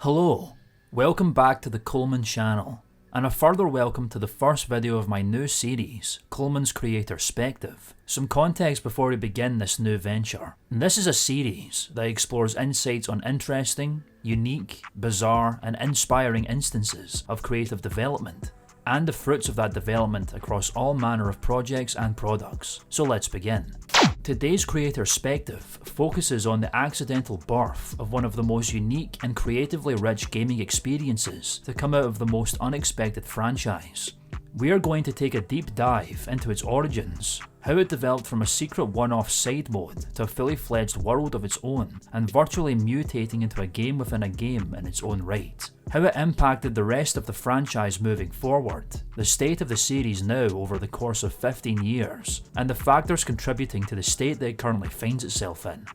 Hello, welcome back to the Coleman channel, and a further welcome to the first video of my new series, Coleman's Creatorspective. Some context before we begin this new venture. This is a series that explores insights on interesting, unique, bizarre and inspiring instances of creative development, and the fruits of that development across all manner of projects and products. So let's begin. Today's Creatorspective focuses on the accidental birth of one of the most unique and creatively rich gaming experiences to come out of the most unexpected franchise. We are going to take a deep dive into its origins, how it developed from a secret one-off side mode to a fully fledged world of its own and virtually mutating into a game within a game in its own right, how it impacted the rest of the franchise moving forward, the state of the series now over the course of 15 years, and the factors contributing to the state that it currently finds itself in.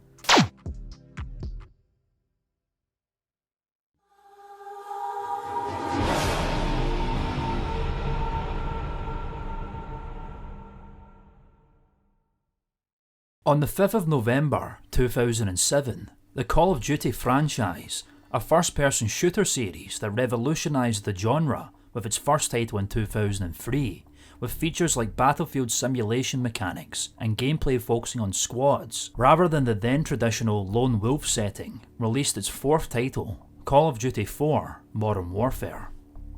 On the 5th of November 2007, the Call of Duty franchise, a first-person shooter series that revolutionised the genre with its first title in 2003, with features like battlefield simulation mechanics and gameplay focusing on squads, rather than the then traditional lone wolf setting, released its fourth title, Call of Duty 4 Modern Warfare.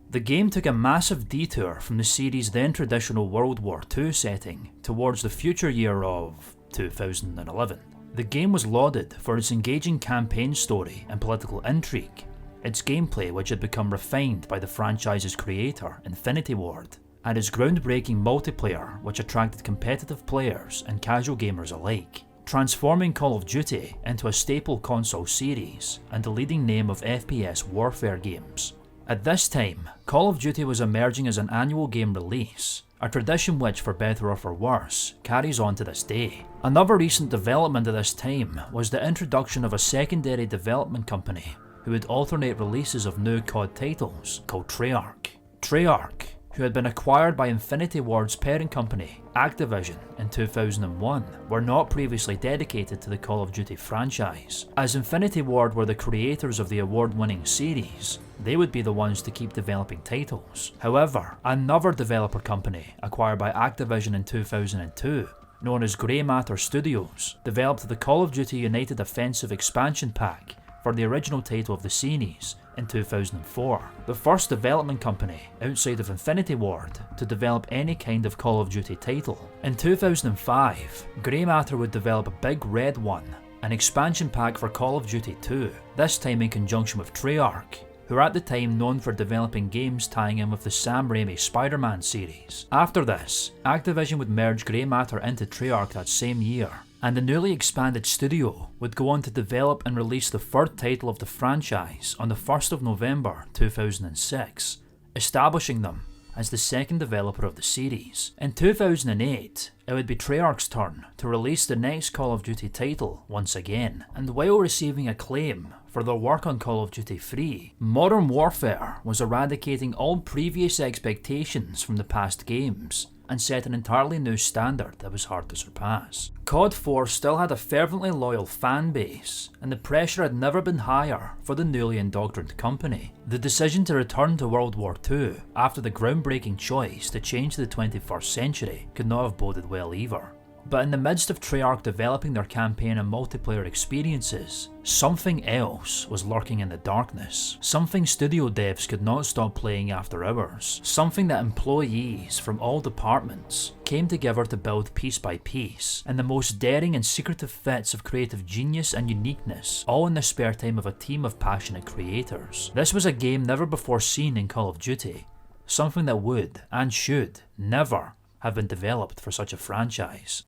The game took a massive detour from the series' then traditional World War II setting towards the future year of 2011. The game was lauded for its engaging campaign story and political intrigue, its gameplay which had become refined by the franchise's creator, Infinity Ward, and its groundbreaking multiplayer which attracted competitive players and casual gamers alike, transforming Call of Duty into a staple console series and the leading name of FPS warfare games. At this time, Call of Duty was emerging as an annual game release, a tradition which, for better or for worse, carries on to this day. Another recent development at this time was the introduction of a secondary development company who would alternate releases of new COD titles called Treyarch. Treyarch, who had been acquired by Infinity Ward's parent company, Activision, in 2001, were not previously dedicated to the Call of Duty franchise. As Infinity Ward were the creators of the award-winning series, they would be the ones to keep developing titles. However, another developer company, acquired by Activision in 2002, known as Grey Matter Studios, developed the Call of Duty United Offensive expansion pack for the original title of the series in 2004, the first development company outside of Infinity Ward to develop any kind of Call of Duty title. In 2005, Grey Matter would develop Big Red 1, an expansion pack for Call of Duty 2, this time in conjunction with Treyarch, who were at the time known for developing games tying in with the Sam Raimi Spider-Man series. After this, Activision would merge Grey Matter into Treyarch that same year, and the newly expanded studio would go on to develop and release the third title of the franchise on the 1st of November 2006, establishing them as the second developer of the series. In 2008, it would be Treyarch's turn to release the next Call of Duty title once again, and while receiving acclaim for their work on Call of Duty 3, Modern Warfare was eradicating all previous expectations from the past games and set an entirely new standard that was hard to surpass. COD 4 still had a fervently loyal fan base, and the pressure had never been higher for the newly indoctrined company. The decision to return to World War II after the groundbreaking choice to change to the 21st century could not have boded well either. But in the midst of Treyarch developing their campaign and multiplayer experiences, something else was lurking in the darkness. Something studio devs could not stop playing after hours. Something that employees from all departments came together to build piece by piece, in the most daring and secretive fits of creative genius and uniqueness, all in the spare time of a team of passionate creators. This was a game never before seen in Call of Duty, something that would, and should, never have been developed for such a franchise.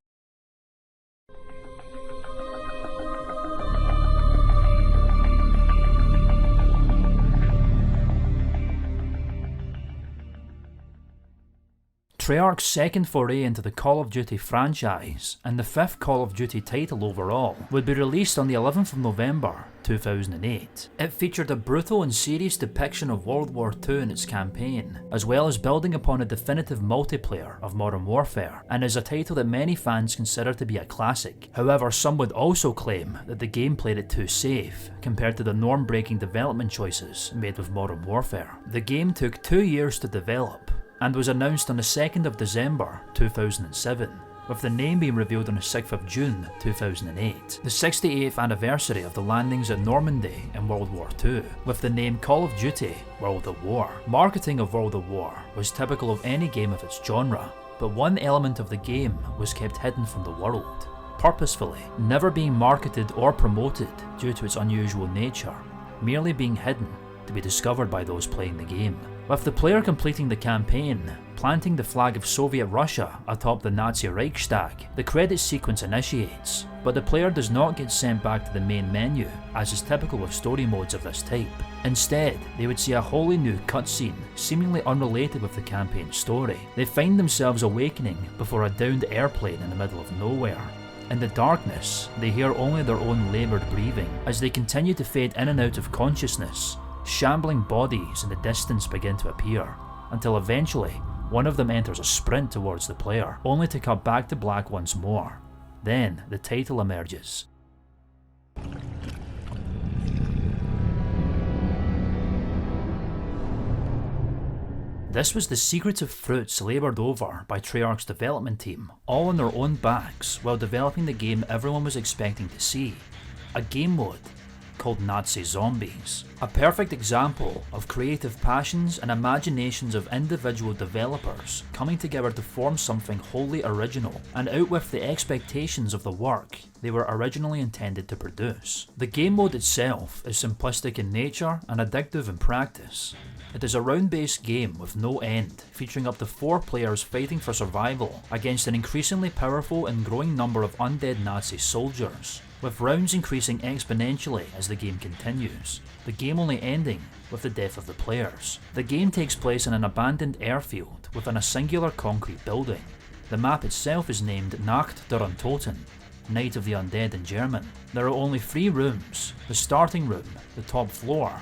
Treyarch's second foray into the Call of Duty franchise, and the fifth Call of Duty title overall, would be released on the 11th of November 2008. It featured a brutal and serious depiction of World War II in its campaign, as well as building upon a definitive multiplayer of Modern Warfare, and is a title that many fans consider to be a classic. However, some would also claim that the game played it too safe, compared to the norm-breaking development choices made with Modern Warfare. The game took 2 years to develop, and was announced on the 2nd of December 2007, with the name being revealed on the 6th of June 2008, the 68th anniversary of the landings at Normandy in World War II, with the name Call of Duty World at War. Marketing of World at War was typical of any game of its genre, but one element of the game was kept hidden from the world, purposefully, never being marketed or promoted due to its unusual nature, merely being hidden to be discovered by those playing the game. With the player completing the campaign, planting the flag of Soviet Russia atop the Nazi Reichstag, the credits sequence initiates, but the player does not get sent back to the main menu, as is typical of story modes of this type. Instead, they would see a wholly new cutscene, seemingly unrelated with the campaign story. They find themselves awakening before a downed airplane in the middle of nowhere. In the darkness, they hear only their own laboured breathing as they continue to fade in and out of consciousness. Shambling bodies in the distance begin to appear, until eventually one of them enters a sprint towards the player, only to cut back to black once more. Then the title emerges. This was the secretive fruits laboured over by Treyarch's development team, all on their own backs, while developing the game everyone was expecting to see. A game mode called Nazi Zombies. A perfect example of creative passions and imaginations of individual developers coming together to form something wholly original and outwith the expectations of the work they were originally intended to produce. The game mode itself is simplistic in nature and addictive in practice. It is a round-based game with no end, featuring up to 4 players fighting for survival against an increasingly powerful and growing number of undead Nazi soldiers, with rounds increasing exponentially as the game continues, the game only ending with the death of the players. The game takes place in an abandoned airfield within a singular concrete building. The map itself is named Nacht der Untoten, Night of the Undead in German. There are only 3 rooms: the starting room, the top floor,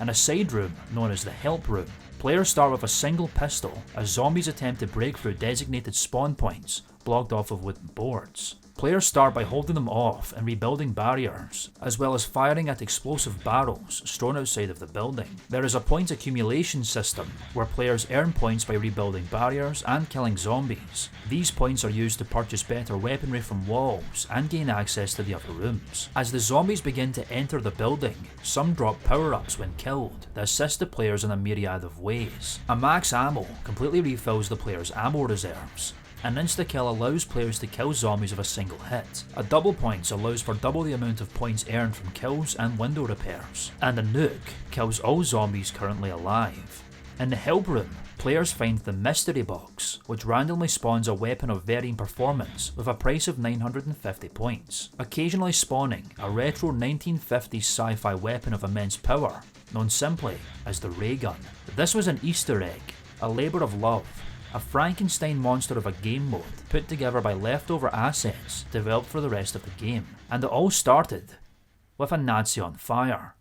and a side room known as the help room. Players start with a single pistol as zombies attempt to break through designated spawn points blocked off of wooden boards. Players start by holding them off and rebuilding barriers, as well as firing at explosive barrels strewn outside of the building. There is a point accumulation system, where players earn points by rebuilding barriers and killing zombies. These points are used to purchase better weaponry from walls and gain access to the other rooms. As the zombies begin to enter the building, some drop power-ups when killed that assist the players in a myriad of ways. A max ammo completely refills the player's ammo reserves. An insta-kill allows players to kill zombies with a single hit. A double points allows for double the amount of points earned from kills and window repairs. And a nuke kills all zombies currently alive. In the help room, players find the mystery box, which randomly spawns a weapon of varying performance with a price of 950 points, occasionally spawning a retro 1950s sci-fi weapon of immense power, known simply as the ray gun. This was an Easter egg, a labour of love, a Frankenstein monster of a game mode put together by leftover assets developed for the rest of the game. And it all started with a Nazi on fire.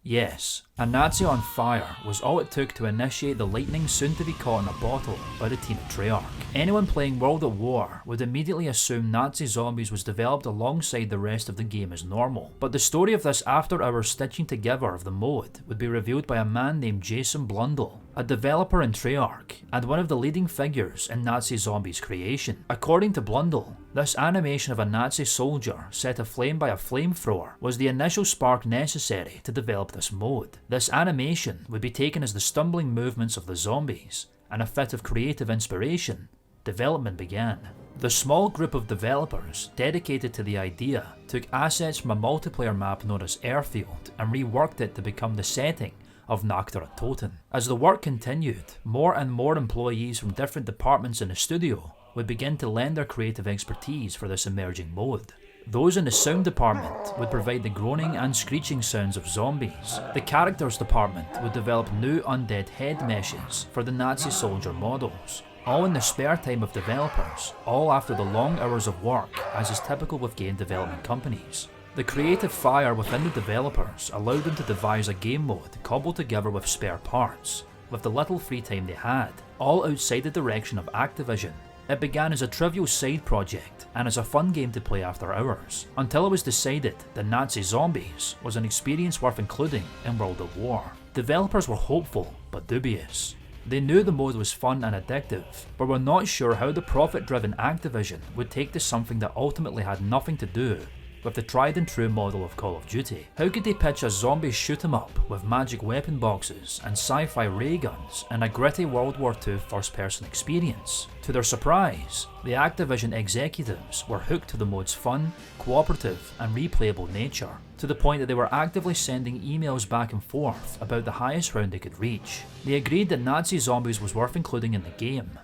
Yes, a Nazi on fire was all it took to initiate the lightning soon to be caught in a bottle by the team at Treyarch. Anyone playing World at War would immediately assume Nazi Zombies was developed alongside the rest of the game as normal, but the story of this after-hours stitching together of the mode would be revealed by a man named Jason Blundell, a developer in Treyarch, and one of the leading figures in Nazi Zombies' creation. According to Blundell, this animation of a Nazi soldier set aflame by a flamethrower was the initial spark necessary to develop this mode. This animation would be taken as the stumbling movements of the zombies, and a fit of creative inspiration, development began. The small group of developers dedicated to the idea took assets from a multiplayer map known as Airfield and reworked it to become the setting of Nacht der Untoten. As the work continued, more and more employees from different departments in the studio would begin to lend their creative expertise for this emerging mode. Those in the sound department would provide the groaning and screeching sounds of zombies. The characters department would develop new undead head meshes for the Nazi soldier models. all in the spare time of developers, all after the long hours of work as is typical with game development companies. The creative fire within the developers allowed them to devise a game mode cobbled together with spare parts, with the little free time they had, all outside the direction of Activision. It began as a trivial side project and as a fun game to play after hours, until it was decided that Nazi zombies was an experience worth including in World at War. Developers were hopeful but dubious. They knew the mode was fun and addictive, but were not sure how the profit-driven Activision would take to something that ultimately had nothing to do with the tried and true model of Call of Duty. How could they pitch a zombie shoot 'em up with magic weapon boxes and sci-fi ray guns and a gritty World War II first-person experience? To their surprise, the Activision executives were hooked to the mode's fun, cooperative and replayable nature, to the point that they were actively sending emails back and forth about the highest round they could reach. They agreed that Nazi zombies was worth including in the game,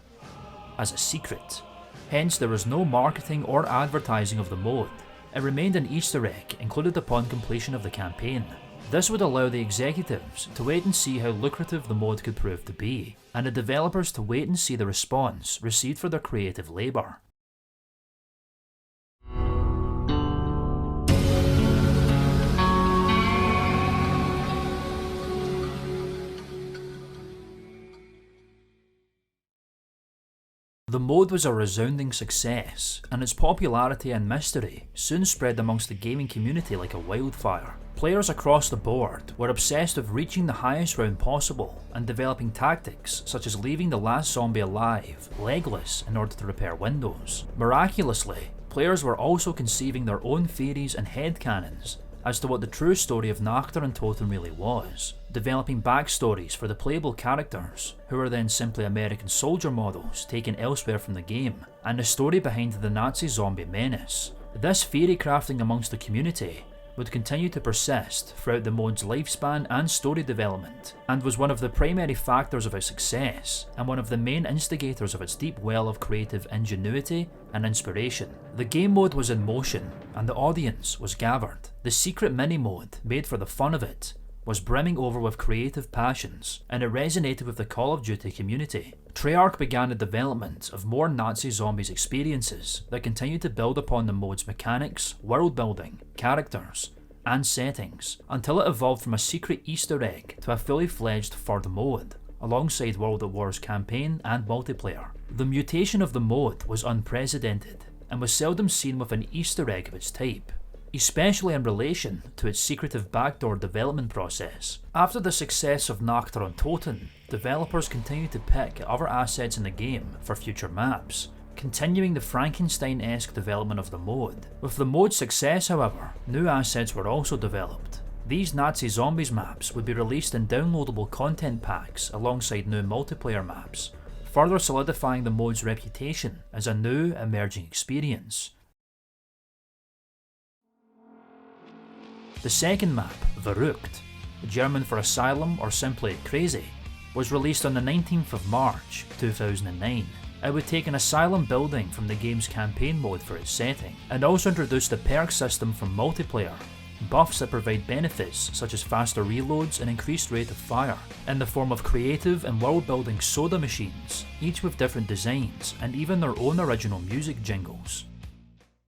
as a secret. Hence there was no marketing or advertising of the mode. It remained an Easter egg included upon completion of the campaign. This would allow the executives to wait and see how lucrative the mode could prove to be, and the developers to wait and see the response received for their creative labour. The mode was a resounding success, and its popularity and mystery soon spread amongst the gaming community like a wildfire. Players across the board were obsessed with reaching the highest round possible and developing tactics such as leaving the last zombie alive, legless, in order to repair windows. Miraculously, players were also conceiving their own theories and headcanons as to what the true story of Nacht und Toten really was, developing backstories for the playable characters, who were then simply American soldier models taken elsewhere from the game, and the story behind the Nazi zombie menace. This theory crafting amongst the community would continue to persist throughout the mode's lifespan and story development, and was one of the primary factors of its success, and one of the main instigators of its deep well of creative ingenuity and inspiration. The game mode was in motion, and the audience was gathered. The secret mini-mode, made for the fun of it, was brimming over with creative passions, and it resonated with the Call of Duty community. Treyarch began the development of more Nazi Zombies experiences that continued to build upon the mode's mechanics, world building, characters, and settings, until it evolved from a secret Easter egg to a fully fledged third mode, alongside World at War's campaign and multiplayer. The mutation of the mode was unprecedented, and was seldom seen with an Easter egg of its type, especially in relation to its secretive backdoor development process. After the success of Nacht und Toten, developers continued to pick at other assets in the game for future maps, continuing the Frankenstein-esque development of the mode. With the mode's success, however, new assets were also developed. These Nazi Zombies maps would be released in downloadable content packs alongside new multiplayer maps, further solidifying the mode's reputation as a new, emerging experience. The second map, Verrückt, German for Asylum or simply Crazy, was released on the 19th of March 2009. It would take an asylum building from the game's campaign mode for its setting, and also introduced the perk system from multiplayer, buffs that provide benefits such as faster reloads and increased rate of fire, in the form of creative and world-building soda machines, each with different designs and even their own original music jingles.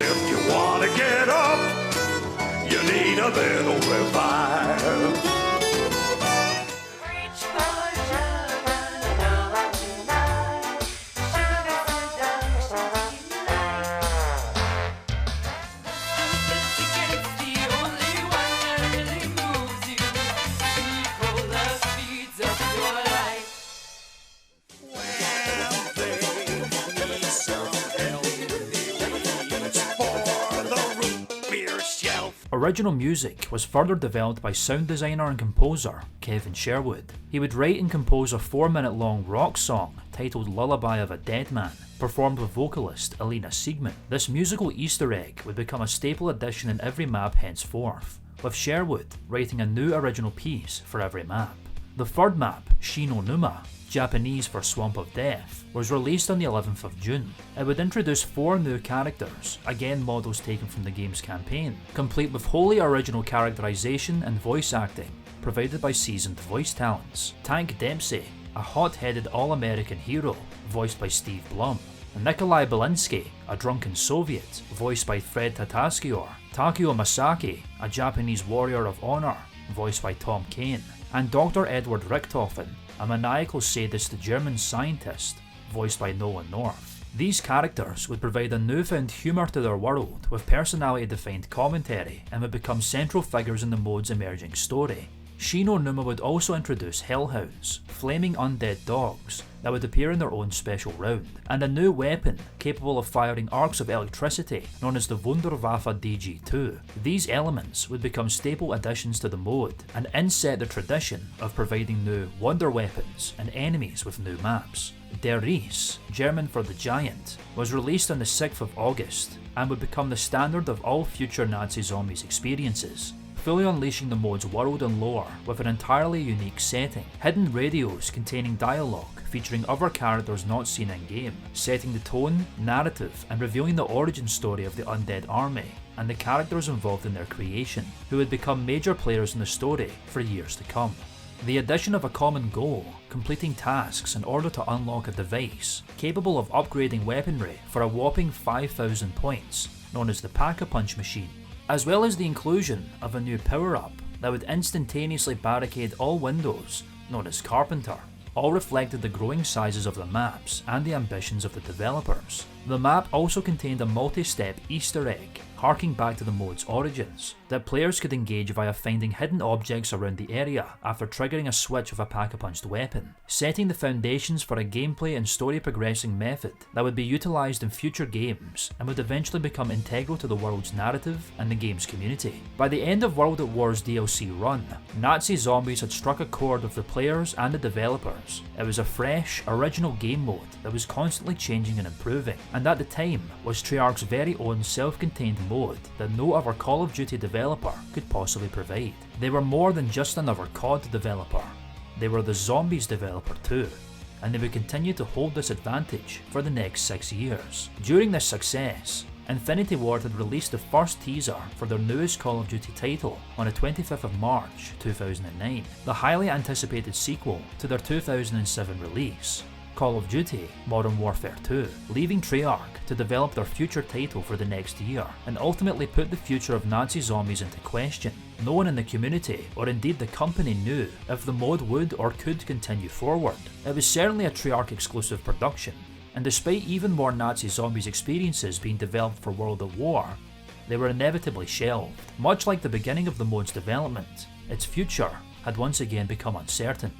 If you wanna get up, you need a little revive. Original music was further developed by sound designer and composer Kevin Sherwood. He would write and compose a 4-minute long rock song titled Lullaby of a Dead Man, performed with vocalist Elena Siegman. This musical Easter egg would become a staple addition in every map henceforth, with Sherwood writing a new original piece for every map. The third map, Shi no Numa, Japanese for Swamp of Death, was released on the 11th of June. It would introduce 4 new characters, again models taken from the game's campaign, complete with wholly original characterization and voice acting, provided by seasoned voice talents. Tank Dempsey, a hot-headed all-American hero voiced by Steve Blum, Nikolai Belinsky, a drunken Soviet voiced by Fred Tatasciore, Takeo Masaki, a Japanese warrior of honor voiced by Tom Kane, and Dr. Edward Richtofen, a maniacal sadist German scientist voiced by Nolan North. These characters would provide a newfound humour to their world with personality-defined commentary and would become central figures in the mode's emerging story. Shin Onuma would also introduce hellhounds, flaming undead dogs that would appear in their own special round, and a new weapon capable of firing arcs of electricity known as the Wunderwaffe DG2. These elements would become staple additions to the mode and inset the tradition of providing new wonder weapons and enemies with new maps. Der Riese, German for the Giant, was released on the 6th of August and would become the standard of all future Nazi Zombies experiences, fully unleashing the mode's world and lore with an entirely unique setting, hidden radios containing dialogue featuring other characters not seen in-game, setting the tone, narrative, and revealing the origin story of the undead army and the characters involved in their creation, who would become major players in the story for years to come. The addition of a common goal, completing tasks in order to unlock a device capable of upgrading weaponry for a whopping 5,000 points, known as the Pack-a-Punch machine, as well as the inclusion of a new power-up that would instantaneously barricade all windows, known as Carpenter, all reflected the growing sizes of the maps and the ambitions of the developers. The map also contained a multi-step Easter egg, harking back to the mode's origins, that players could engage via finding hidden objects around the area after triggering a switch of a Pack-a-Punched weapon, setting the foundations for a gameplay and story progressing method that would be utilised in future games and would eventually become integral to the world's narrative and the game's community. By the end of World at War's DLC run, Nazi Zombies had struck a chord with the players and the developers. It was a fresh, original game mode that was constantly changing and improving, and at the time was Treyarch's very own self-contained mode that no other Call of Duty developer could possibly provide. They were more than just another COD developer, they were the Zombies developer too, and they would continue to hold this advantage for the next 6 years. During this success, Infinity Ward had released the first teaser for their newest Call of Duty title on the 25th of March 2009, the highly anticipated sequel to their 2007 release, Call of Duty Modern Warfare 2, leaving Treyarch to develop their future title for the next year, and ultimately put the future of Nazi Zombies into question. No one in the community, or indeed the company, knew if the mode would or could continue forward. It was certainly a Treyarch exclusive production, and despite even more Nazi Zombies experiences being developed for World at War, they were inevitably shelved. Much like the beginning of the mode's development, its future had once again become uncertain.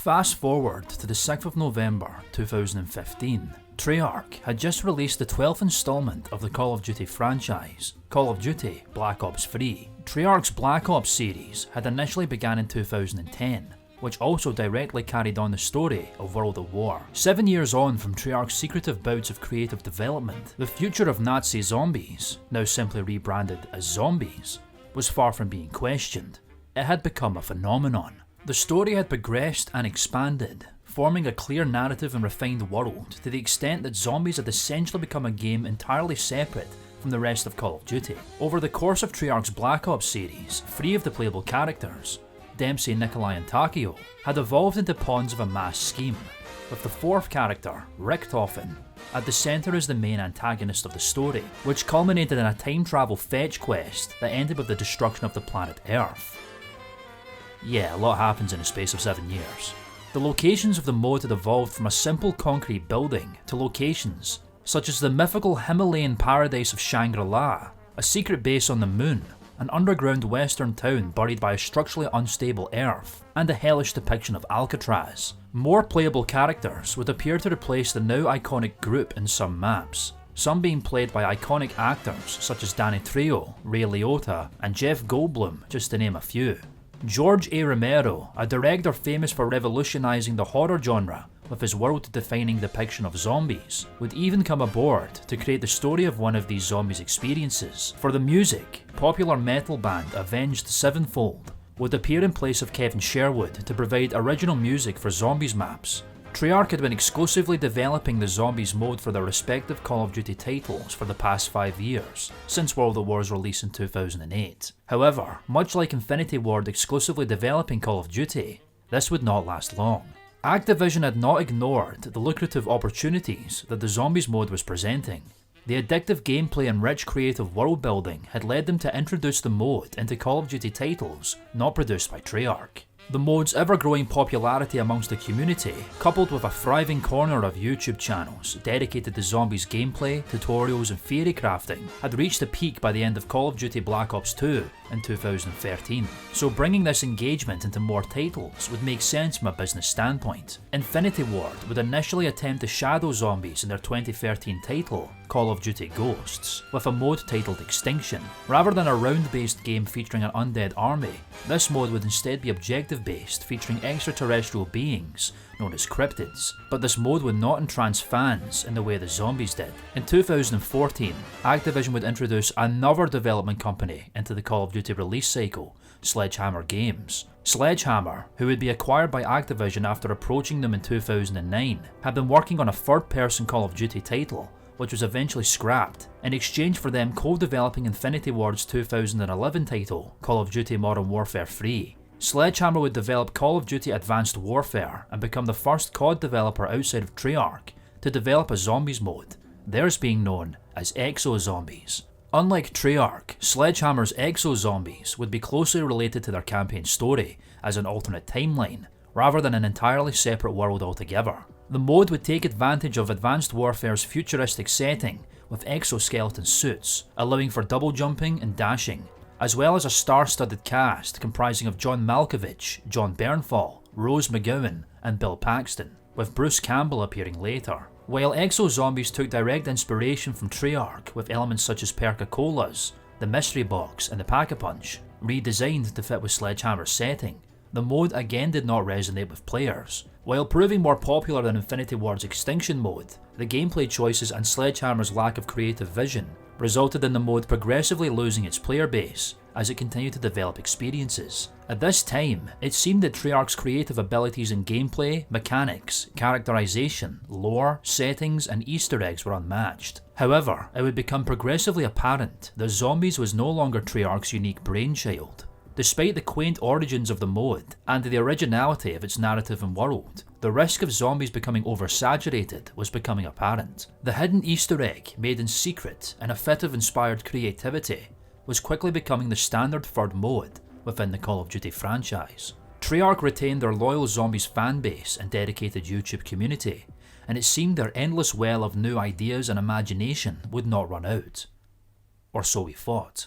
Fast forward to the 6th of November 2015. Treyarch had just released the 12th installment of the Call of Duty franchise, Call of Duty Black Ops 3. Treyarch's Black Ops series had initially begun in 2010, which also directly carried on the story of World at War. 7 years on from Treyarch's secretive bouts of creative development, the future of Nazi Zombies, now simply rebranded as Zombies, was far from being questioned. It had become a phenomenon. The story had progressed and expanded, forming a clear narrative and refined world to the extent that Zombies had essentially become a game entirely separate from the rest of Call of Duty. Over the course of Treyarch's Black Ops series, 3 of the playable characters, Dempsey, Nikolai and Takeo, had evolved into pawns of a mass scheme, with the 4th character, Richtofen, at the centre as the main antagonist of the story, which culminated in a time travel fetch quest that ended with the destruction of the planet Earth. Yeah, a lot happens in a space of 7 years. The locations of the mode had evolved from a simple concrete building to locations such as the mythical Himalayan paradise of Shangri-La, a secret base on the moon, an underground western town buried by a structurally unstable Earth, and a hellish depiction of Alcatraz. More playable characters would appear to replace the now iconic group in some maps, some being played by iconic actors such as Danny Trejo, Ray Liotta, and Jeff Goldblum, just to name a few. George A. Romero, a director famous for revolutionising the horror genre, with his world-defining depiction of zombies, would even come aboard to create the story of one of these zombies' experiences. For the music, popular metal band Avenged Sevenfold would appear in place of Kevin Sherwood to provide original music for Zombies maps. Treyarch had been exclusively developing the Zombies mode for their respective Call of Duty titles for the past 5 years, since World at War's release in 2008. However, much like Infinity Ward exclusively developing Call of Duty, this would not last long. Activision had not ignored the lucrative opportunities that the Zombies mode was presenting. The addictive gameplay and rich creative world building had led them to introduce the mode into Call of Duty titles not produced by Treyarch. The mode's ever-growing popularity amongst the community, coupled with a thriving corner of YouTube channels dedicated to Zombies gameplay, tutorials and theory crafting, had reached a peak by the end of Call of Duty Black Ops 2 in 2013, so bringing this engagement into more titles would make sense from a business standpoint. Infinity Ward would initially attempt to shadow zombies in their 2013 title, Call of Duty Ghosts, with a mode titled Extinction. Rather than a round-based game featuring an undead army, this mode would instead be objective-based, featuring extraterrestrial beings known as cryptids, but this mode would not entrance fans in the way the Zombies did. In 2014, Activision would introduce another development company into the Call of Duty release cycle, Sledgehammer Games. Sledgehammer, who would be acquired by Activision after approaching them in 2009, had been working on a third-person Call of Duty title, which was eventually scrapped, in exchange for them co-developing Infinity Ward's 2011 title, Call of Duty Modern Warfare 3. Sledgehammer would develop Call of Duty Advanced Warfare and become the first COD developer outside of Treyarch to develop a zombies mode, theirs being known as Exo Zombies. Unlike Treyarch, Sledgehammer's Exo Zombies would be closely related to their campaign story as an alternate timeline, rather than an entirely separate world altogether. The mode would take advantage of Advanced Warfare's futuristic setting with exoskeleton suits, allowing for double jumping and dashing, as well as a star-studded cast comprising of John Malkovich, John Bernthal, Rose McGowan and Bill Paxton, with Bruce Campbell appearing later. While Exo Zombies took direct inspiration from Treyarch with elements such as Perca-Colas, the Mystery Box and the Pack-a-Punch, redesigned to fit with Sledgehammer's setting, the mode again did not resonate with players. While proving more popular than Infinity Ward's Extinction mode, the gameplay choices and Sledgehammer's lack of creative vision resulted in the mode progressively losing its player base as it continued to develop experiences. At this time, it seemed that Treyarch's creative abilities in gameplay, mechanics, characterization, lore, settings and Easter eggs were unmatched. However, it would become progressively apparent that Zombies was no longer Treyarch's unique brainchild. Despite the quaint origins of the mode and the originality of its narrative and world, the risk of Zombies becoming oversaturated was becoming apparent. The hidden Easter egg, made in secret in a fit of inspired creativity, was quickly becoming the standard third mode within the Call of Duty franchise. Treyarch retained their loyal Zombies fanbase and dedicated YouTube community, and it seemed their endless well of new ideas and imagination would not run out. Or so we thought.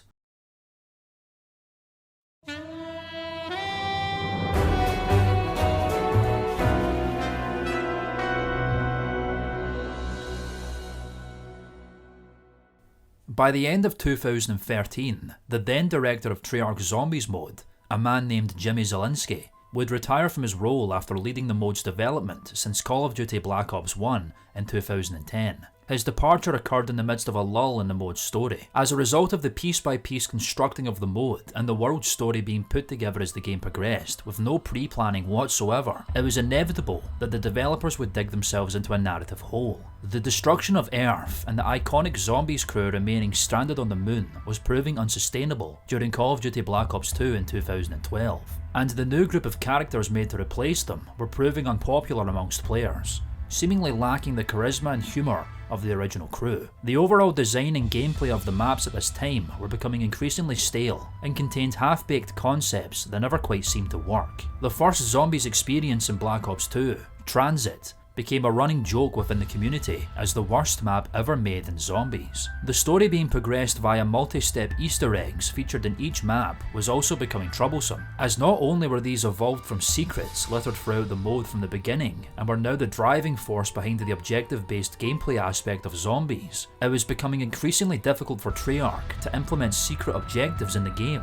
By the end of 2013, the then director of Treyarch's Zombies mode, a man named Jimmy Zielinski, would retire from his role after leading the mode's development since Call of Duty Black Ops 1 in 2010. His departure occurred in the midst of a lull in the mode's story. As a result of the piece-by-piece constructing of the mode and the world's story being put together as the game progressed, with no pre-planning whatsoever, it was inevitable that the developers would dig themselves into a narrative hole. The destruction of Earth and the iconic Zombies crew remaining stranded on the moon was proving unsustainable during Call of Duty Black Ops 2 in 2012, and the new group of characters made to replace them were proving unpopular amongst players, seemingly lacking the charisma and humour of the original crew. The overall design and gameplay of the maps at this time were becoming increasingly stale and contained half-baked concepts that never quite seemed to work. The first Zombies experience in Black Ops 2, Transit, became a running joke within the community as the worst map ever made in Zombies. The story being progressed via multi-step Easter eggs featured in each map was also becoming troublesome, as not only were these evolved from secrets littered throughout the mode from the beginning and were now the driving force behind the objective-based gameplay aspect of Zombies, it was becoming increasingly difficult for Treyarch to implement secret objectives in the game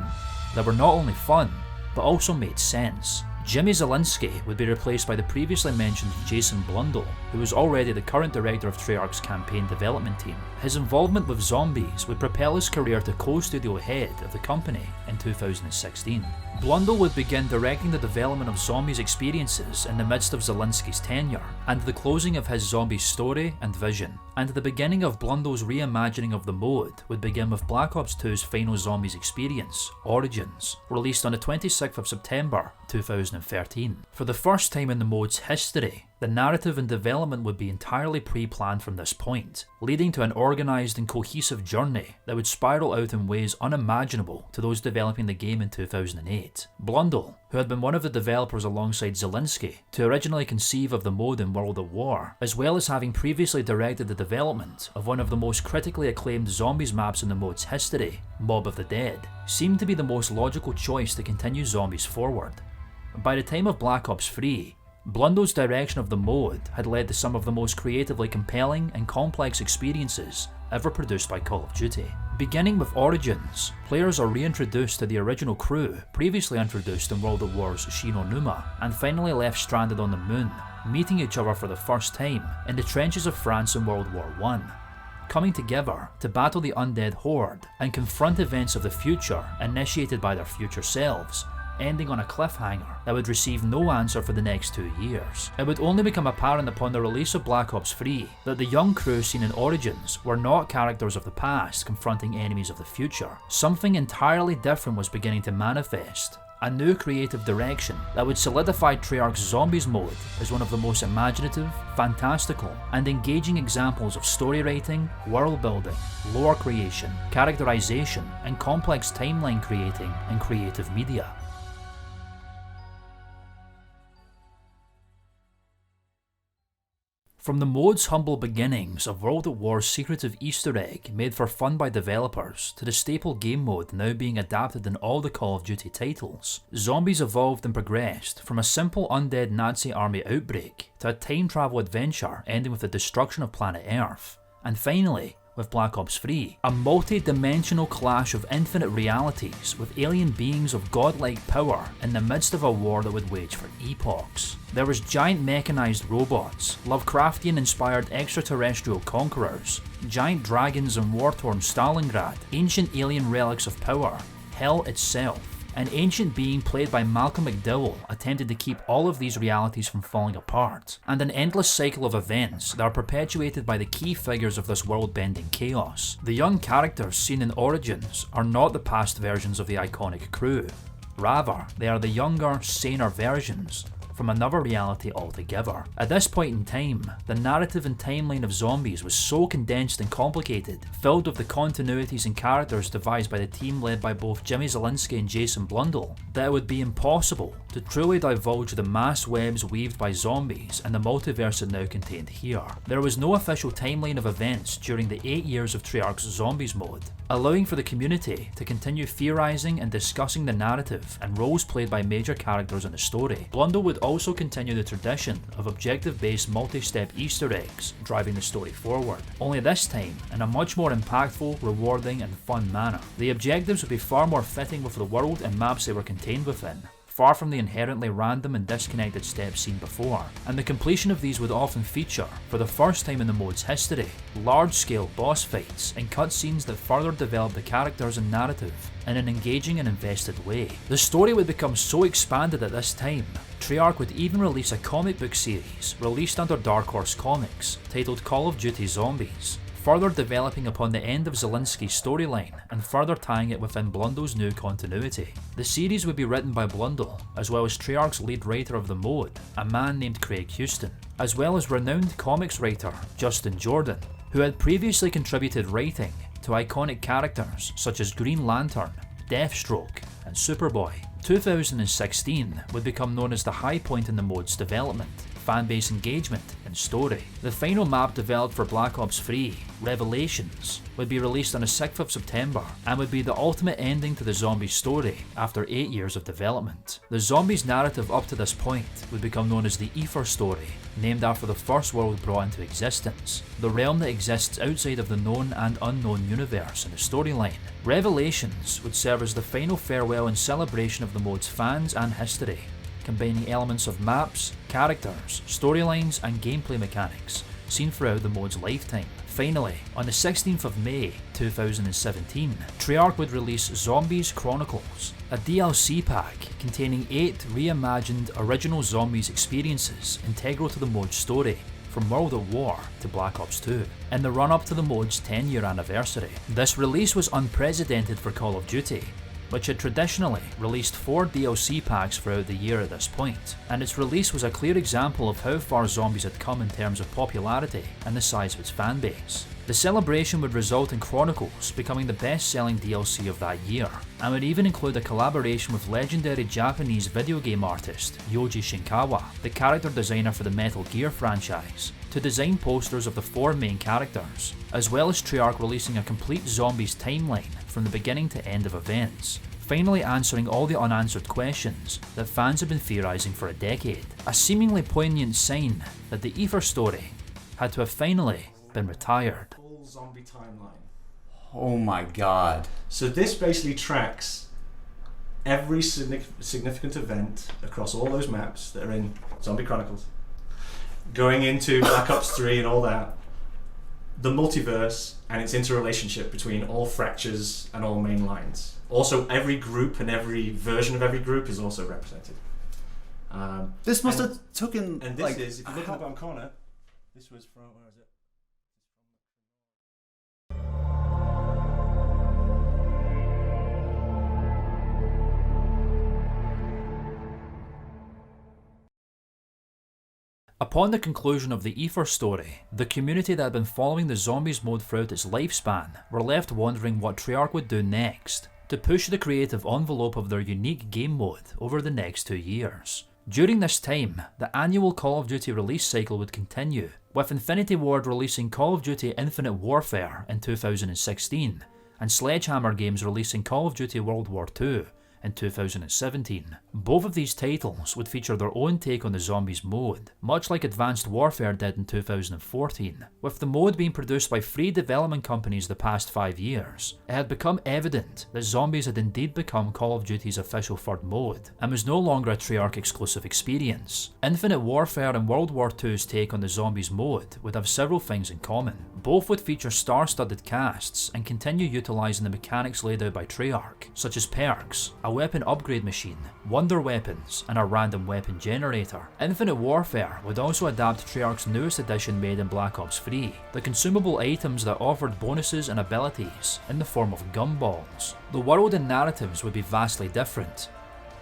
that were not only fun, but also made sense. Jimmy Zielinski would be replaced by the previously mentioned Jason Blundell, who was already the current director of Treyarch's campaign development team. His involvement with zombies would propel his career to co-studio head of the company in 2016. Blundell would begin directing the development of Zombies experiences in the midst of Zielinski's tenure, and the closing of his Zombies story and vision, and the beginning of Blundell's reimagining of the mode would begin with Black Ops 2's final Zombies experience, Origins, released on the 26th of September 2013. For the first time in the mode's history, the narrative and development would be entirely pre-planned from this point, leading to an organised and cohesive journey that would spiral out in ways unimaginable to those developing the game in 2008. Blundell, who had been one of the developers alongside Zielinski to originally conceive of the mode in World at War, as well as having previously directed the development of one of the most critically acclaimed Zombies maps in the mode's history, Mob of the Dead, seemed to be the most logical choice to continue Zombies forward. By the time of Black Ops 3, Blundell's direction of the mode had led to some of the most creatively compelling and complex experiences ever produced by Call of Duty. Beginning with Origins, players are reintroduced to the original crew previously introduced in World at War's Shi No Numa, and finally left stranded on the moon, meeting each other for the first time in the trenches of France in World War I, coming together to battle the undead horde and confront events of the future initiated by their future selves, ending on a cliffhanger that would receive no answer for the next 2 years. It would only become apparent upon the release of Black Ops 3 that the young crew seen in Origins were not characters of the past confronting enemies of the future. Something entirely different was beginning to manifest. A new creative direction that would solidify Treyarch's Zombies mode as one of the most imaginative, fantastical, and engaging examples of story writing, world building, lore creation, characterization, and complex timeline creating in creative media. From the mode's humble beginnings of World at War's secretive Easter egg made for fun by developers, to the staple game mode now being adapted in all the Call of Duty titles, Zombies evolved and progressed from a simple undead Nazi army outbreak to a time travel adventure ending with the destruction of planet Earth, and finally, with Black Ops 3, a multi-dimensional clash of infinite realities with alien beings of godlike power in the midst of a war that would wage for epochs. There was giant mechanized robots, Lovecraftian-inspired extraterrestrial conquerors, giant dragons in war-torn Stalingrad, ancient alien relics of power, hell itself. An ancient being played by Malcolm McDowell attempted to keep all of these realities from falling apart, and an endless cycle of events that are perpetuated by the key figures of this world-bending chaos. The young characters seen in Origins are not the past versions of the iconic crew. Rather, they are the younger, saner versions from another reality altogether. At this point in time, the narrative and timeline of Zombies was so condensed and complicated, filled with the continuities and characters devised by the team led by both Jimmy Zielinski and Jason Blundell, that it would be impossible to truly divulge the mass webs weaved by Zombies and the multiverse it now contained here. There was no official timeline of events during the 8 years of Treyarch's Zombies mode, allowing for the community to continue theorising and discussing the narrative and roles played by major characters in the story. Blundell would also continue the tradition of objective-based multi-step Easter eggs driving the story forward, only this time in a much more impactful, rewarding and fun manner. The objectives would be far more fitting with the world and maps they were contained within, far from the inherently random and disconnected steps seen before, and the completion of these would often feature, for the first time in the mode's history, large-scale boss fights and cutscenes that further develop the characters and narrative in an engaging and invested way. The story would become so expanded at this time, Treyarch would even release a comic book series released under Dark Horse Comics titled Call of Duty Zombies, further developing upon the end of Zielinski's storyline and further tying it within Blundell's new continuity. The series would be written by Blundell, as well as Treyarch's lead writer of the mode, a man named Craig Houston, as well as renowned comics writer Justin Jordan, who had previously contributed writing to iconic characters such as Green Lantern, Deathstroke, and Superboy. 2016 would become known as the high point in the mode's development, fanbase engagement, and story. The final map developed for Black Ops 3, Revelations, would be released on the 6th of September and would be the ultimate ending to the Zombies story after 8 years of development. The Zombies narrative up to this point would become known as the Aether story, named after the first world brought into existence, the realm that exists outside of the known and unknown universe in the storyline. Revelations would serve as the final farewell and celebration of the mode's fans and history, combining elements of maps, characters, storylines and gameplay mechanics seen throughout the mode's lifetime. Finally, on the 16th of May 2017, Treyarch would release Zombies Chronicles, a DLC pack containing 8 reimagined original Zombies experiences integral to the mode's story, from World at War to Black Ops 2, in the run-up to the mode's 10-year anniversary. This release was unprecedented for Call of Duty, which had traditionally released 4 DLC packs throughout the year at this point, and its release was a clear example of how far Zombies had come in terms of popularity and the size of its fanbase. The celebration would result in Chronicles becoming the best-selling DLC of that year, and would even include a collaboration with legendary Japanese video game artist Yoji Shinkawa, the character designer for the Metal Gear franchise, to design posters of the 4 main characters, as well as Treyarch releasing a complete Zombies timeline from the beginning to end of events, finally answering all the unanswered questions that fans have been theorising for a decade. A seemingly poignant sign that the Ether story had to have finally been retired. Full zombie timeline. Oh my god. So this basically tracks every significant event across all those maps that are in Zombie Chronicles, going into Black Ops 3 and all that, the multiverse and its interrelationship between all fractures and all main lines. Also, every group and every version of every group is also represented. This must have taken. And this like, is, if you look in the bottom corner, this was from, where is it? Upon the conclusion of the Ether story, the community that had been following the Zombies mode throughout its lifespan were left wondering what Treyarch would do next to push the creative envelope of their unique game mode over the next 2 years. During this time, the annual Call of Duty release cycle would continue, with Infinity Ward releasing Call of Duty Infinite Warfare in 2016, and Sledgehammer Games releasing Call of Duty World War II in 2017. Both of these titles would feature their own take on the Zombies mode, much like Advanced Warfare did in 2014. With the mode being produced by 3 development companies the past 5 years, it had become evident that Zombies had indeed become Call of Duty's official third mode, and was no longer a Treyarch exclusive experience. Infinite Warfare and World War II's take on the Zombies mode would have several things in common. Both would feature star-studded casts and continue utilising the mechanics laid out by Treyarch, such as perks, a weapon upgrade machine, wonder weapons, and a random weapon generator. Infinite Warfare would also adapt Treyarch's newest addition made in Black Ops 3, the consumable items that offered bonuses and abilities in the form of gumballs. The world and narratives would be vastly different.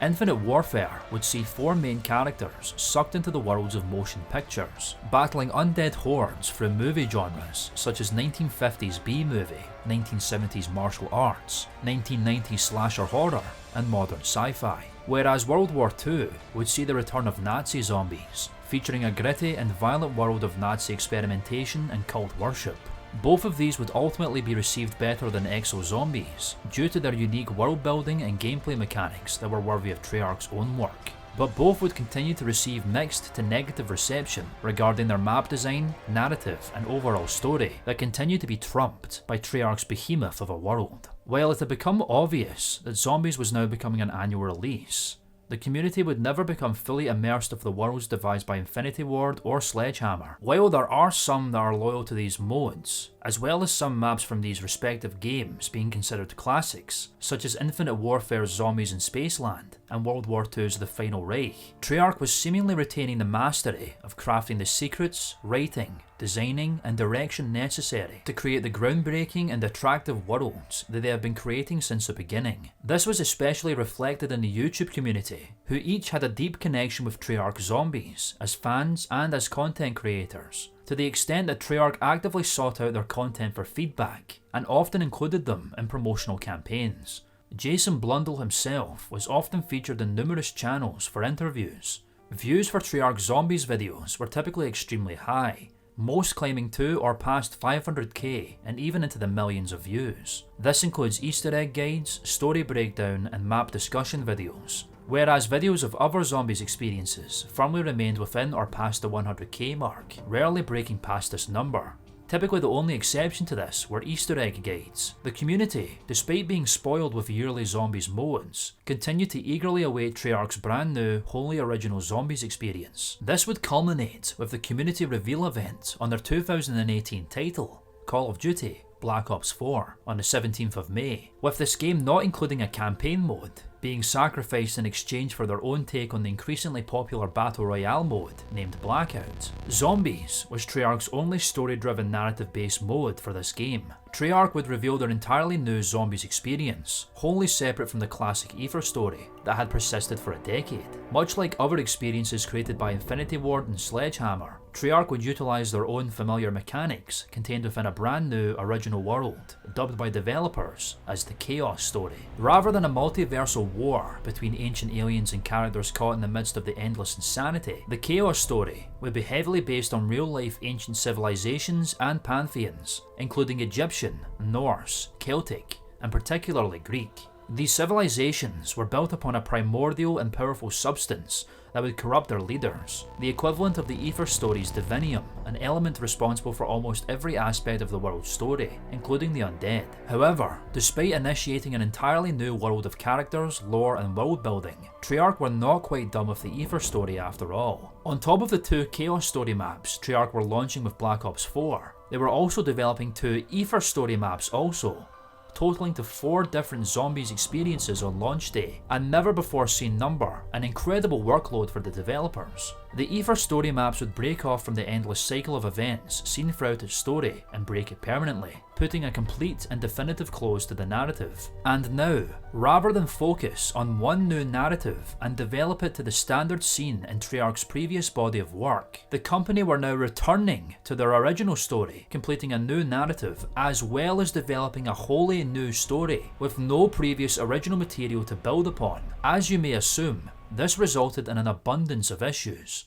Infinite Warfare would see 4 main characters sucked into the worlds of motion pictures, battling undead hordes through movie genres such as 1950s B-movie, 1970s martial arts, 1990s slasher horror, and modern sci-fi. Whereas World War II would see the return of Nazi zombies, featuring a gritty and violent world of Nazi experimentation and cult worship. Both of these would ultimately be received better than Exo Zombies, due to their unique world building and gameplay mechanics that were worthy of Treyarch's own work. But both would continue to receive mixed to negative reception regarding their map design, narrative, and overall story that continue to be trumped by Treyarch's behemoth of a world. While it had become obvious that Zombies was now becoming an annual release, the community would never become fully immersed of the worlds devised by Infinity Ward or Sledgehammer. While there are some that are loyal to these modes, as well as some maps from these respective games being considered classics, such as Infinite Warfare's Zombies in Spaceland and World War II's The Final Reich, Treyarch was seemingly retaining the mastery of crafting the secrets, writing, designing, and direction necessary to create the groundbreaking and attractive worlds that they have been creating since the beginning. This was especially reflected in the YouTube community, who each had a deep connection with Treyarch Zombies as fans and as content creators, to the extent that Treyarch actively sought out their content for feedback and often included them in promotional campaigns. Jason Blundell himself was often featured in numerous channels for interviews. Views for Treyarch Zombies videos were typically extremely high, most claiming 2 or past 500k and even into the millions of views. This includes Easter egg guides, story breakdown, and map discussion videos, whereas videos of other Zombies experiences firmly remained within or past the 100k mark, rarely breaking past this number. Typically the only exception to this were Easter egg guides. The community, despite being spoiled with yearly Zombies modes, continued to eagerly await Treyarch's brand new, wholly original Zombies experience. This would culminate with the community reveal event on their 2018 title, Call of Duty Black Ops 4, on the 17th of May, with this game not including a campaign mode, being sacrificed in exchange for their own take on the increasingly popular Battle Royale mode named Blackout. Zombies was Treyarch's only story-driven narrative-based mode for this game. Treyarch would reveal their entirely new Zombies experience, wholly separate from the classic Aether story that had persisted for a decade. Much like other experiences created by Infinity Ward and Sledgehammer, Treyarch would utilise their own familiar mechanics contained within a brand new original world, dubbed by developers as the Chaos Story. Rather than a multiversal war between ancient aliens and characters caught in the midst of the endless insanity, the Chaos Story would be heavily based on real-life ancient civilizations and pantheons, including Egyptian, Norse, Celtic, and particularly Greek. These civilizations were built upon a primordial and powerful substance that would corrupt their leaders, the equivalent of the Aether story's divinium, an element responsible for almost every aspect of the world's story, including the undead. However, despite initiating an entirely new world of characters, lore and world building, Treyarch were not quite done with the Aether story after all. On top of the 2 Chaos Story maps Treyarch were launching with Black Ops 4, they were also developing 2 Aether story maps also, totaling to 4 different Zombies experiences on launch day, a never before seen number, an incredible workload for the developers. The Aether story maps would break off from the endless cycle of events seen throughout its story and break it permanently, putting a complete and definitive close to the narrative. And now, rather than focus on one new narrative and develop it to the standard seen in Treyarch's previous body of work, the company were now returning to their original story, completing a new narrative as well as developing a wholly new story with no previous original material to build upon. As you may assume, this resulted in an abundance of issues.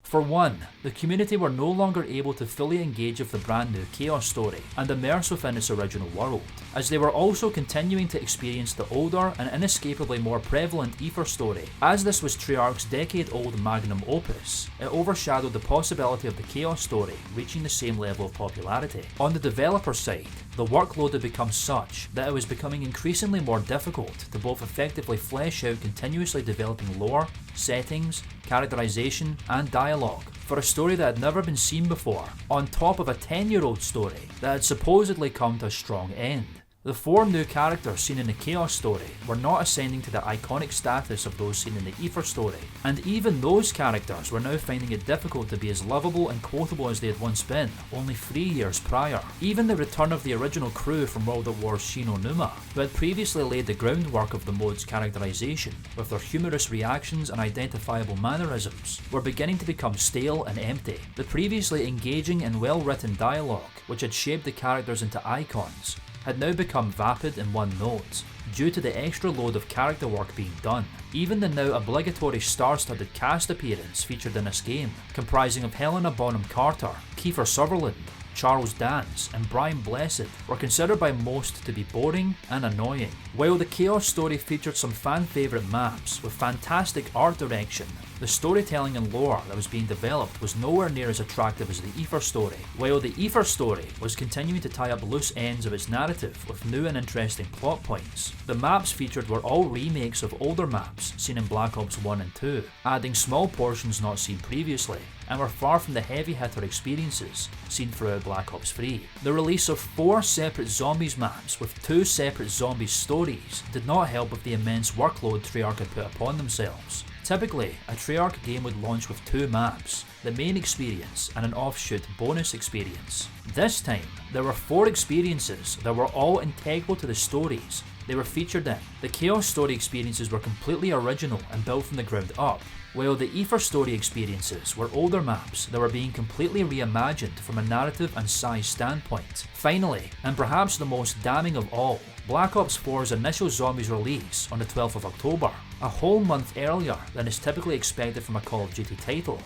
For one, the community were no longer able to fully engage with the brand new Chaos story and immerse within its original world, as they were also continuing to experience the older and inescapably more prevalent Aether story. As this was Treyarch's decade-old magnum opus, it overshadowed the possibility of the Chaos story reaching the same level of popularity. On the developer side, the workload had become such that it was becoming increasingly more difficult to both effectively flesh out continuously developing lore, settings, characterization, and dialogue for a story that had never been seen before, on top of a 10-year-old story that had supposedly come to a strong end. The 4 new characters seen in the Chaos story were not ascending to the iconic status of those seen in the Aether story, and even those characters were now finding it difficult to be as lovable and quotable as they had once been, only 3 years prior. Even the return of the original crew from World at War's Shin Onuma, who had previously laid the groundwork of the mode's characterization, with their humorous reactions and identifiable mannerisms, were beginning to become stale and empty. The previously engaging and well-written dialogue, which had shaped the characters into icons, had now become vapid in one note, due to the extra load of character work being done. Even the now obligatory star-studded cast appearance featured in this game, comprising of Helena Bonham Carter, Kiefer Sutherland, Charles Dance, and Brian Blessed, were considered by most to be boring and annoying. While the Chaos story featured some fan-favourite maps with fantastic art direction, the storytelling and lore that was being developed was nowhere near as attractive as the Aether story. While the Aether story was continuing to tie up loose ends of its narrative with new and interesting plot points, the maps featured were all remakes of older maps seen in Black Ops 1 and 2, adding small portions not seen previously, and were far from the heavy hitter experiences seen throughout Black Ops 3. The release of 4 separate Zombies maps with 2 separate Zombies stories did not help with the immense workload Treyarch had put upon themselves. Typically, a Treyarch game would launch with 2 maps, the main experience and an offshoot bonus experience. This time, there were 4 experiences that were all integral to the stories they were featured in. The Chaos story experiences were completely original and built from the ground up, while the Aether story experiences were older maps that were being completely reimagined from a narrative and size standpoint. Finally, and perhaps the most damning of all, Black Ops 4's initial Zombies release on the 12th of October, a whole month earlier than is typically expected from a Call of Duty title,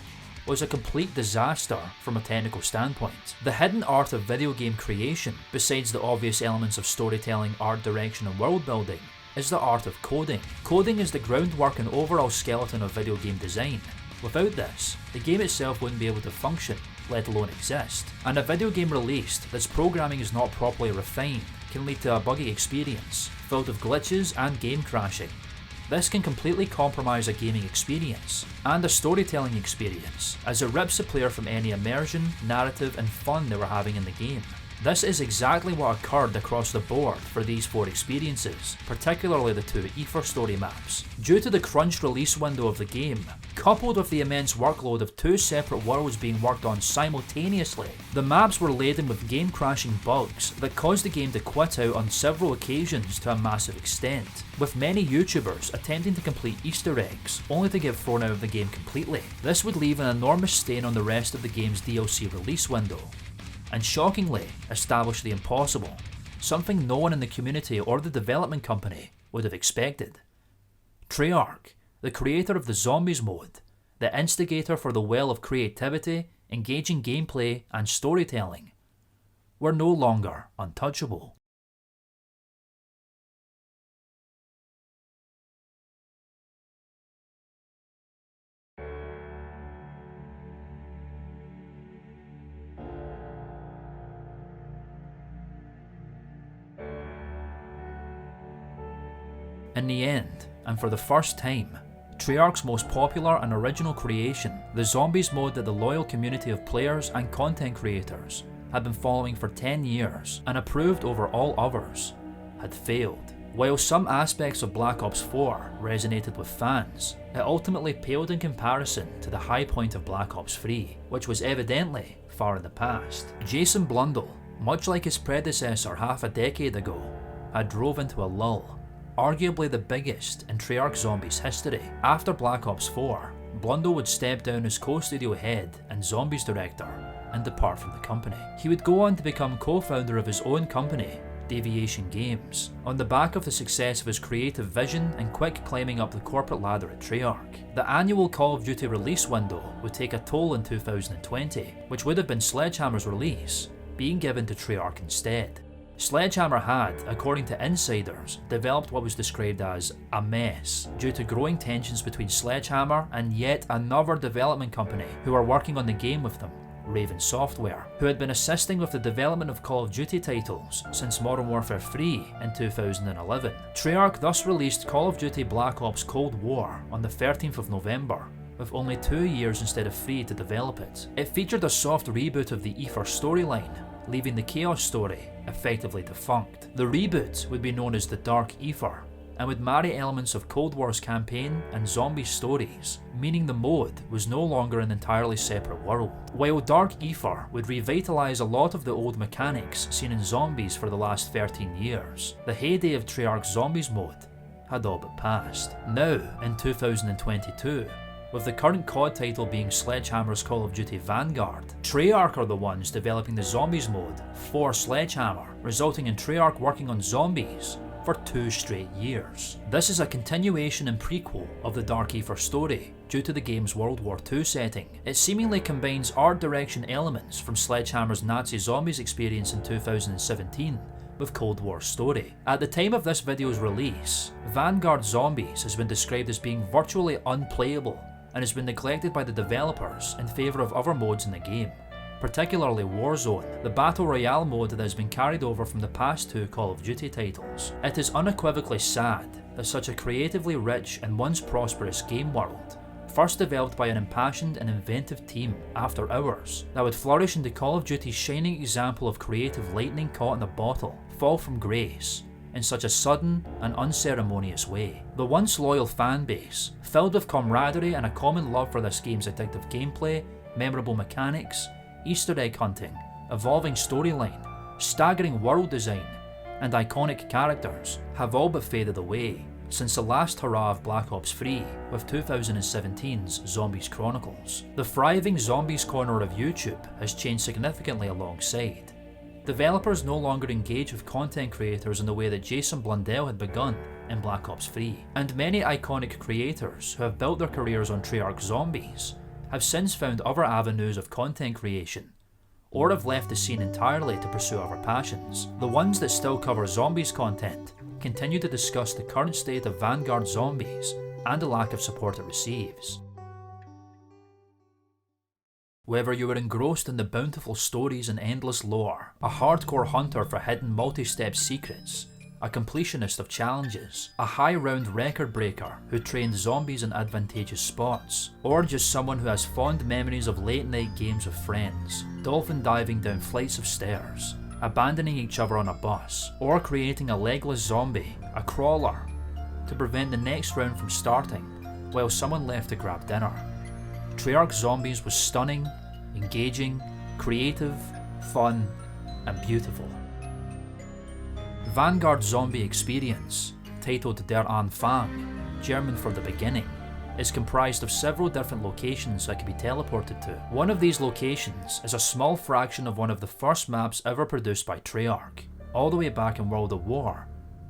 was a complete disaster from a technical standpoint. The hidden art of video game creation, besides the obvious elements of storytelling, art direction and world building, is the art of coding. Coding is the groundwork and overall skeleton of video game design. Without this, the game itself wouldn't be able to function, let alone exist, and a video game released that's programming is not properly refined can lead to a buggy experience, filled with glitches and game crashing. This can completely compromise a gaming experience, and a storytelling experience, as it rips the player from any immersion, narrative and fun they were having in the game. This is exactly what occurred across the board for these 4 experiences, particularly the 2 Aether story maps. Due to the crunched release window of the game, coupled with the immense workload of 2 separate worlds being worked on simultaneously, the maps were laden with game crashing bugs that caused the game to quit out on several occasions to a massive extent, with many YouTubers attempting to complete Easter eggs only to get thrown out of the game completely. This would leave an enormous stain on the rest of the game's DLC release window, and shockingly establish the impossible, something no one in the community or the development company would have expected. Treyarch, the creator of the Zombies mode, the instigator for the well of creativity, engaging gameplay and storytelling, were no longer untouchable. In the end, and for the first time, Treyarch's most popular and original creation, the Zombies mode that the loyal community of players and content creators had been following for 10 years and approved over all others, had failed. While some aspects of Black Ops 4 resonated with fans, it ultimately paled in comparison to the high point of Black Ops 3, which was evidently far in the past. Jason Blundell, much like his predecessor half a decade ago, had drove into a lull, arguably the biggest in Treyarch Zombies history. After Black Ops 4, Blundell would step down as co-studio head and Zombies director and depart from the company. He would go on to become co-founder of his own company, Deviation Games, on the back of the success of his creative vision and quick climbing up the corporate ladder at Treyarch. The annual Call of Duty release window would take a toll in 2020, which would have been Sledgehammer's release, being given to Treyarch instead. Sledgehammer had, according to insiders, developed what was described as a mess due to growing tensions between Sledgehammer and yet another development company who were working on the game with them, Raven Software, who had been assisting with the development of Call of Duty titles since Modern Warfare 3 in 2011. Treyarch thus released Call of Duty Black Ops Cold War on the 13th of November, with only 2 years instead of 3 to develop it. It featured a soft reboot of the Aether storyline, leaving the Chaos story effectively defunct. The reboot would be known as the Dark Aether, and would marry elements of Cold War's campaign and zombie stories, meaning the mode was no longer an entirely separate world. While Dark Aether would revitalise a lot of the old mechanics seen in Zombies for the last 13 years, the heyday of Treyarch's Zombies mode had all but passed. Now, in 2022, with the current COD title being Sledgehammer's Call of Duty Vanguard, Treyarch are the ones developing the Zombies mode for Sledgehammer, resulting in Treyarch working on Zombies for 2 straight years. This is a continuation and prequel of the Dark Aether story due to the game's World War II setting. It seemingly combines art direction elements from Sledgehammer's Nazi Zombies experience in 2017 with Cold War's story. At the time of this video's release, Vanguard Zombies has been described as being virtually unplayable and has been neglected by the developers in favour of other modes in the game, particularly Warzone, the Battle Royale mode that has been carried over from the past 2 Call of Duty titles. It is unequivocally sad that such a creatively rich and once prosperous game world, first developed by an impassioned and inventive team after hours, that would flourish into Call of Duty's shining example of creative lightning caught in a bottle, fall from grace in such a sudden and unceremonious way. The once loyal fan base, filled with camaraderie and a common love for this game's addictive gameplay, memorable mechanics, Easter egg hunting, evolving storyline, staggering world design, and iconic characters, have all but faded away since the last hurrah of Black Ops 3 with 2017's Zombies Chronicles. The thriving Zombies corner of YouTube has changed significantly alongside. Developers no longer engage with content creators in the way that Jason Blundell had begun in Black Ops 3, and many iconic creators who have built their careers on Treyarch Zombies have since found other avenues of content creation, or have left the scene entirely to pursue other passions. The ones that still cover Zombies content continue to discuss the current state of Vanguard Zombies and the lack of support it receives. Whether you were engrossed in the bountiful stories and endless lore, a hardcore hunter for hidden multi-step secrets, a completionist of challenges, a high-round record breaker who trained zombies in advantageous spots, or just someone who has fond memories of late-night games with friends, dolphin diving down flights of stairs, abandoning each other on a bus, or creating a legless zombie, a crawler, to prevent the next round from starting while someone left to grab dinner. Treyarch Zombies was stunning, engaging, creative, fun, and beautiful. Vanguard Zombie Experience, titled Der Anfang, German for the beginning, is comprised of several different locations that can be teleported to. One of these locations is a small fraction of one of the first maps ever produced by Treyarch, all the way back in World at War,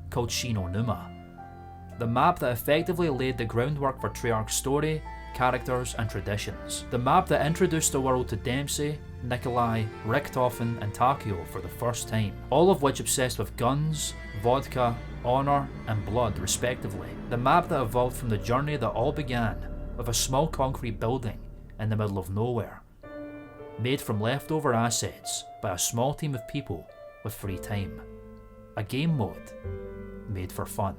called Shi No Numa. The map that effectively laid the groundwork for Treyarch's story, characters and traditions. The map that introduced the world to Dempsey, Nikolai, Richtofen and Takeo for the first time, all of which obsessed with guns, vodka, honour and blood respectively. The map that evolved from the journey that all began with a small concrete building in the middle of nowhere, made from leftover assets by a small team of people with free time. A game mode made for fun.